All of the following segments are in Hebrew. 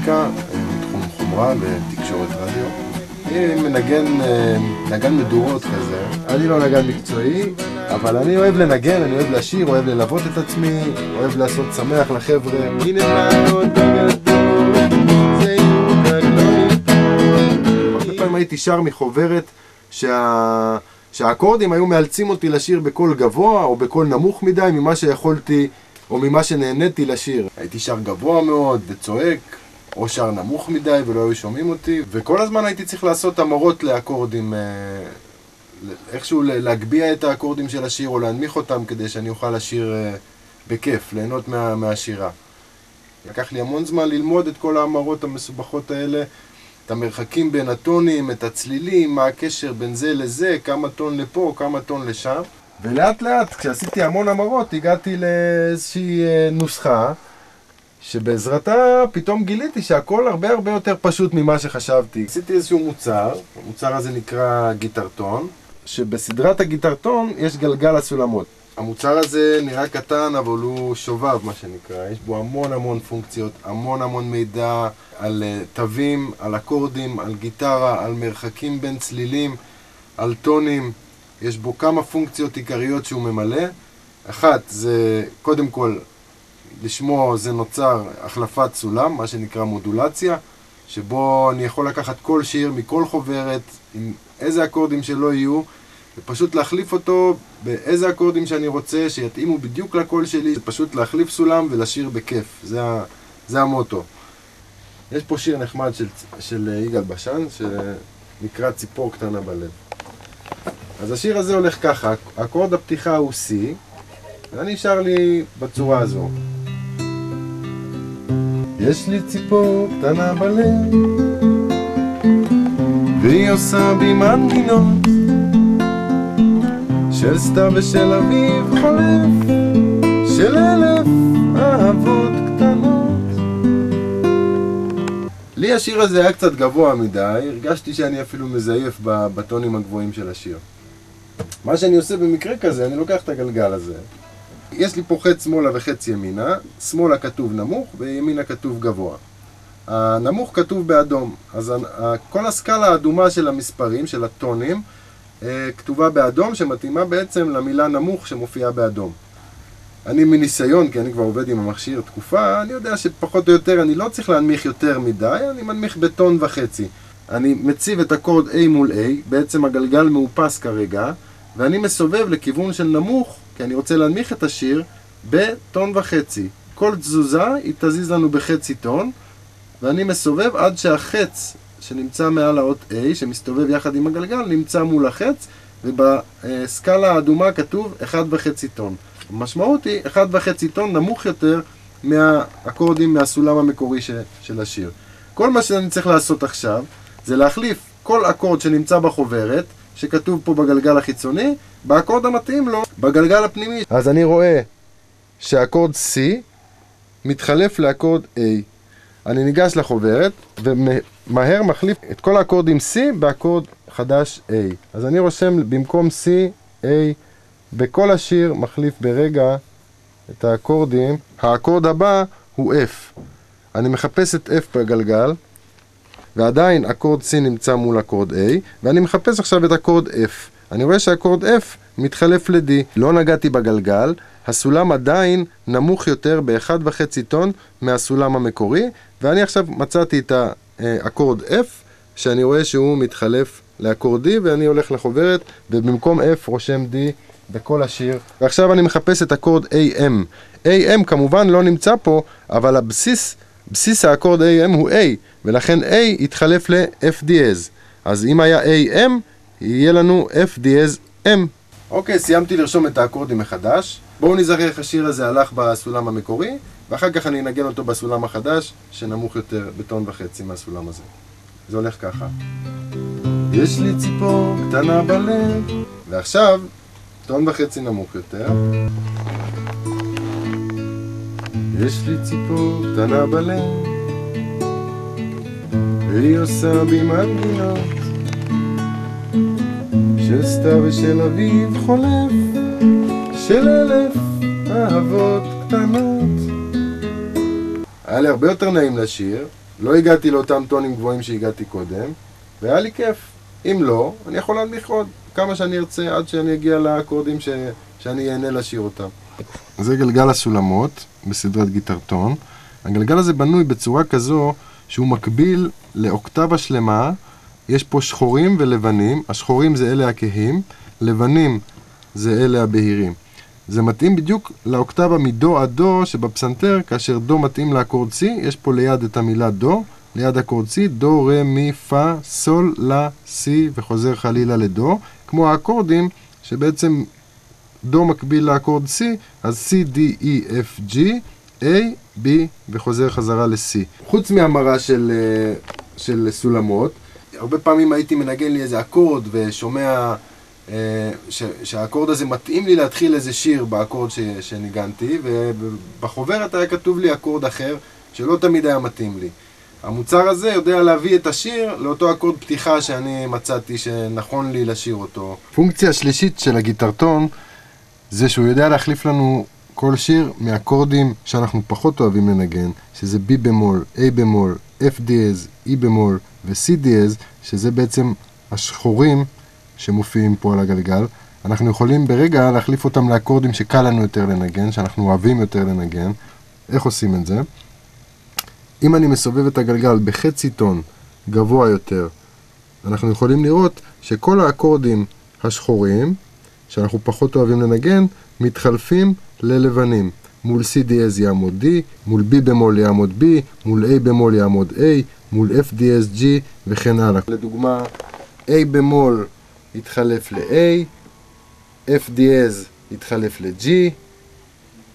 מוזיקה, בתחום חומרה ותקשורת רדיו. אני נגן מדורות כזה. אני לא נגן מקצועי, אבל אני אוהב לנגן, אני אוהב לשיר, אוהב ללוות את עצמי, אוהב לעשות שמח לחבר'ה. הרבה פעמים הייתי שר מחוברת שהאקורדים היו מאלצים אותי לשיר בקול גבוה או בקול נמוך מדי ממה שיכולתי או ממה שנהניתי לשיר. הייתי שר גבוה מאוד וצועק, או שר נמוך מדי ולא היו שומעים אותי, וכל הזמן הייתי צריך לעשות המרות לאקורדים, איכשהו להגביה את האקורדים של השיר או להנמיך אותם כדי שאני אוכל לשיר בכיף, ליהנות מהשירה. לקח לי המון זמן ללמוד את כל האמרות המסובכות האלה, את המרחקים בין הטונים, את הצלילים, מה הקשר בין זה לזה, כמה טון לפה, כמה טון לשם. ולאט לאט, כשעשיתי המון אמרות, הגעתי לאיזושהי נוסחה, שבעזרתה פתאום גיליתי שהכל הרבה הרבה יותר פשוט ממה שחשבתי. עשיתי איזשהו מוצר, המוצר הזה נקרא גיטרטון, שבסדרת הגיטרטון יש גלגל הסולמות. המוצר הזה נראה קטן, אבל הוא שובב, מה שנקרא. יש בו המון המון פונקציות, המון מידע על תווים, על אקורדים, על גיטרה, על מרחקים בין צלילים, על טונים. יש בו כמה פונקציות עיקריות שהוא ממלא. אחת זה, קודם כל, לשמו זה נוצר החלפת סולם, מה שנקרא מודולציה, שבו אני יכול לקחת כל שיר מכל חוברת, עם איזה אקורדים שלא יהיו, ופשוט להחליף אותו באיזה אקורדים שאני רוצה, שיתאימו בדיוק לקול שלי. זה פשוט להחליף סולם ולשיר בכיף, זה המוטו. יש פה שיר נחמד של יגאל בשן, שנקרא ציפור קטנה בלב. אז השיר הזה הולך ככה, אקורד הפתיחה הוא C, ואני שר לי בצורה הזו. יש לי ציפור קטנה בלב, והיא עושה בי מנגינות, של סתיו ושל אביב חולף, של 1000 אהבות קטנות. לי השיר הזה היה קצת גבוה מדי, הרגשתי שאני אפילו מזייף בטונים הגבוהים של השיר. מה שאני עושה במקרה כזה, אני לוקח את הגלגל הזה. יש לי פה חץ שמאלה וחץ ימינה, שמאלה כתוב נמוך וימינה כתוב גבוה. הנמוך כתוב באדום, אז כל הסקאלה האדומה של המספרים, של הטונים, כתובה באדום, שמתאימה בעצם למילה נמוך שמופיעה באדום. אני מניסיון, כי אני כבר עובד עם המכשיר תקופה, אני יודע שפחות או יותר אני לא צריך להנמיך יותר מדי, אני מנמיך בטון וחצי. אני מציב את אקורד A מול A, בעצם הגלגל מאופס כרגע, ואני מסובב לכיוון של נמוך, כי אני רוצה להנמיך את השיר, בטון וחצי. כל תזוזה היא תזיז לנו בחצי טון, ואני מסובב עד שהחץ שנמצא מעל האות A, שמסתובב יחד עם הגלגל, נמצא מול החץ, ובסקאלה האדומה כתוב 1.5 טון. המשמעות היא 1.5 טון נמוך יותר מהאקורדים מהסולם המקורי של השיר. כל מה שאני צריך לעשות עכשיו, זה להחליף כל אקורד שנמצא בחוברת, שכתוב פה בגלגל החיצוני, באקורד המתאים לו, בגלגל הפנימי. אז אני רואה שהאקורד C מתחלף לאקורד A. אני ניגש לחוברת ומהר מחליף את כל האקורדים C באקורד חדש A. אז אני רושם במקום C, A, בכל השיר מחליף ברגע את האקורדים. האקורד הבא הוא F. אני מחפש את F בגלגל, ועדיין אקורד C נמצא מול אקורד A, ואני מחפש עכשיו את אקורד F. אני רואה שהאקורד F מתחלף ל-D. לא נגעתי בגלגל, הסולם עדיין נמוך יותר ב-1.5 טון מהסולם המקורי, ואני עכשיו מצאתי את האקורד F, שאני רואה שהוא מתחלף לאקורד D, ואני הולך לחוברת, ובמקום F רושם D בכל השיר. ועכשיו אני מחפש את אקורד AM. AM כמובן לא נמצא פה, אבל בסיס האקורד AM הוא A, ולכן A יתחלף ל-F דיאז. אז אם היה AM, יהיה לנו F דיאז M. אוקיי, סיימתי לרשום את האקורדים מחדש. בואו נזכר איך השיר הזה הלך בסולם המקורי, ואחר כך אני אנגן אותו בסולם החדש, שנמוך יותר בטון וחצי מהסולם הזה. זה הולך ככה. יש לי ציפור קטנה בלב, ועכשיו טון וחצי נמוך יותר. יש לי ציפור קטנה בלב, והיא עושה בי מנגינות, של סתיו ושל אביב חולף, של 1000 אהבות קטנות. היה לי הרבה יותר נעים לשיר, לא הגעתי לאותם טונים גבוהים שהגעתי קודם, והיה לי כיף. אם לא, אני יכול להנמיך עוד כמה שאני ארצה עד שאני אגיע לאקורדים שאני אהנה לשיר אותם. זה גלגל הסולמות בסדרת גיטרטון. הגלגל הזה בנוי בצורה כזו שהוא מקביל לאוקטבה שלמה. יש פה שחורים ולבנים. השחורים זה אלה הכהים, לבנים זה אלה הבהירים. זה מתאים בדיוק לאוקטבה מדו עד דו שבפסנתר, כאשר דו מתאים לאקורד C, יש פה ליד את המילה דו, ליד אקורד C, דו, רה, מי, פה, סול, לה, C וחוזר חלילה לדו, כמו האקורדים שבעצם דו מקביל לאקורד C, אז C, D, E, F, G, A, B וחוזר חזרה ל-C. חוץ מהמרה של סולמות, הרבה פעמים הייתי מנגן לי איזה אקורד ושומע שהאקורד הזה מתאים לי להתחיל איזה שיר באקורד שניגנתי, ובחוברת היה כתוב לי אקורד אחר שלא תמיד היה מתאים לי. המוצר הזה יודע להביא את השיר לאותו אקורד פתיחה שאני מצאתי שנכון לי לשיר אותו. פונקציה שלישית של הגיטרטון זה שהוא יודע להחליף לנו כל שיר מאקורדים שאנחנו פחות אוהבים לנגן, שזה B במול, A במול, F דיאז, E במול ו-C דיאז, שזה בעצם השחורים שמופיעים פה על הגלגל. אנחנו יכולים ברגע להחליף אותם לאקורדים שקל לנו יותר לנגן, שאנחנו אוהבים יותר לנגן. איך עושים את זה? אם אני מסובב את הגלגל בחצי טון גבוה יותר, אנחנו יכולים לראות שכל האקורדים השחורים שאנחנו פחות אוהבים לנגן מתחלפים ללבנים. מול C דיאז יעמוד D, מול B במול יעמוד B, מול A במול יעמוד A, מול F דיאז G וכן הלאה. לדוגמה, A במול יתחלף ל-A, F דיאז יתחלף ל-G,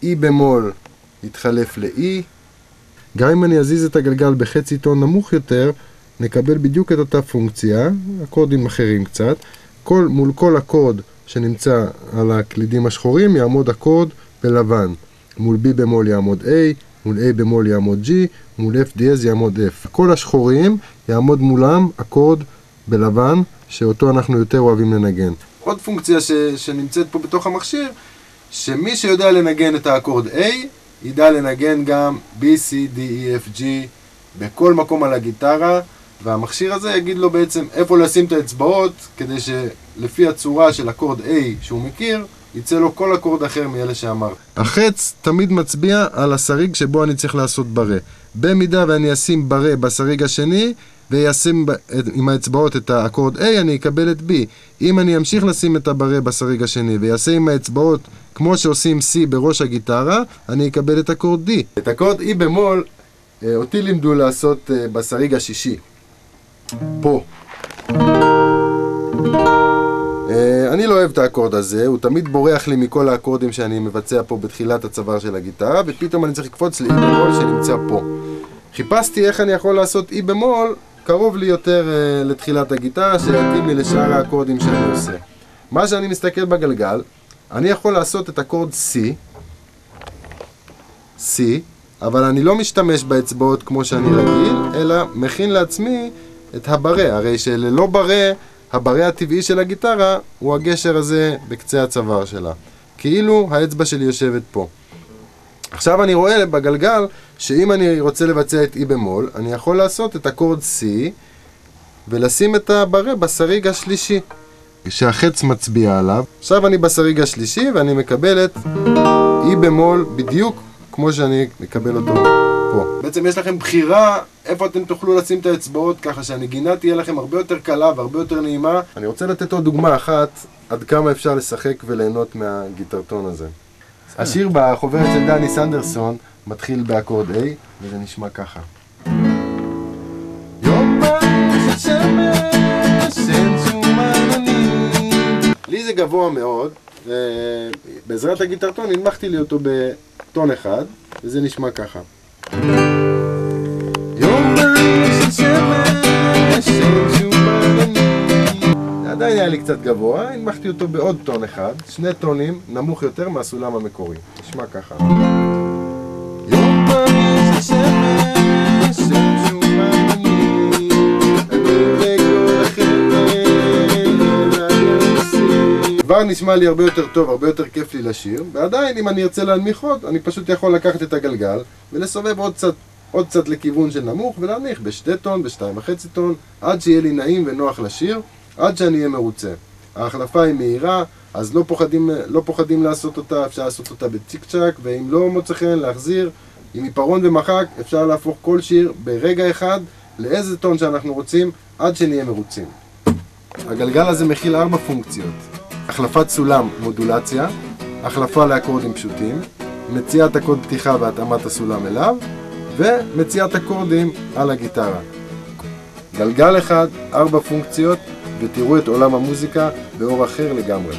E במול יתחלף ל-E. גם אם אני אזיז את הגלגל בחצי טון נמוך יותר, נקבל בדיוק את אותה פונקציה, אקורדים אחרים קצת. מול כל אקורד שנמצא על הקלידים השחורים יעמוד אקורד בלבן. מול B במול יעמוד A, מול A במול יעמוד G, מול F דיאז יעמוד F. כל השחורים יעמוד מולם אקורד בלבן, שאותו אנחנו יותר אוהבים לנגן. עוד פונקציה שנמצאת פה בתוך המכשיר, שמי שיודע לנגן את האקורד A, ידע לנגן גם B, C, D, E, F, G בכל מקום על הגיטרה, והמכשיר הזה יגיד לו בעצם איפה לשים את האצבעות, כדי שלפי הצורה של אקורד A שהוא מכיר, יצא לו כל אקורד אחר מאלה שאמר. החץ תמיד מצביע על הסריג שבו אני צריך לעשות ברה. במידה ואני אשים ברה בסריג השני, וישים עם האצבעות את האקורד A, אני אקבל את B. אם אני אמשיך לשים את הברה בסריג השני, ויעשה עם האצבעות כמו שעושים C בראש הגיטרה, אני אקבל את אקורד D. את אקורד E במול, אותי לימדו לעשות בסריג השישי. פה. אני לא אוהב את האקורד הזה, הוא תמיד בורח לי מכל האקורדים שאני מבצע פה בתחילת הצוואר של הגיטרה, ופתאום אני צריך לקפוץ ל-E במול שנמצא פה. חיפשתי איך אני יכול לעשות E במול קרוב לי יותר לתחילת הגיטרה, שיתאים לי לשאר האקורדים שאני עושה. מה שאני מסתכל בגלגל, אני יכול לעשות את אקורד C, אבל אני לא משתמש באצבעות כמו שאני רגיל, אלא מכין לעצמי את הברה, הרי שללא ברה, הברה הטבעי של הגיטרה הוא הגשר הזה בקצה הצוואר שלה. כאילו האצבע שלי יושבת פה. עכשיו אני רואה בגלגל שאם אני רוצה לבצע את E במול, אני יכול לעשות את אקורד C ולשים את הברה בסריג השלישי, שהחץ מצביע עליו. עכשיו אני בסריג השלישי ואני מקבל את E במול בדיוק כמו שאני מקבל אותו פה. בעצם יש לכם בחירה איפה אתם תוכלו לשים את האצבעות, ככה שהנגינה תהיה לכם הרבה יותר קלה והרבה יותר נעימה. אני רוצה לתת עוד דוגמה אחת עד כמה אפשר לשחק וליהנות מהגיטרטון הזה. השיר בחוברת של דני סנדרסון מתחיל באקורד A, וזה נשמע ככה. לי זה גבוה מאוד, ובעזרת הגיטרטון הנמכתי לי אותו בטון אחד, וזה נשמע ככה. עדיין היה לי קצת גבוה, הנמכתי אותו בעוד טון אחד, 2 טונים, נמוך יותר מהסולם המקורי. נשמע ככה. כבר נשמע לי הרבה יותר טוב, הרבה יותר כיף לי לשיר, ועדיין אם אני ארצה להנמיך עוד, אני פשוט יכול לקחת את הגלגל ולסובב עוד קצת עוד קצת לכיוון של נמוך, ולהניח בשתי טון, ב2.5 טון, עד שיהיה לי נעים ונוח לשיר, עד שאני אהיה מרוצה. ההחלפה היא מהירה, אז לא פוחדים לעשות אותה, אפשר לעשות אותה בצ'יק צ'ק, ואם לא מוצא חן להחזיר, עם עיפרון ומחק, אפשר להפוך כל שיר ברגע אחד לאיזה טון שאנחנו רוצים, עד שנהיה מרוצים. הגלגל הזה מכיל 4 פונקציות: החלפת סולם מודולציה, החלפה לאקורדים פשוטים, מציאת הקוד פתיחה והתאמת הסולם אליו, ומציאת אקורדים על הגיטרה. גלגל אחד, 4 פונקציות, ותראו את עולם המוזיקה באור אחר לגמרי.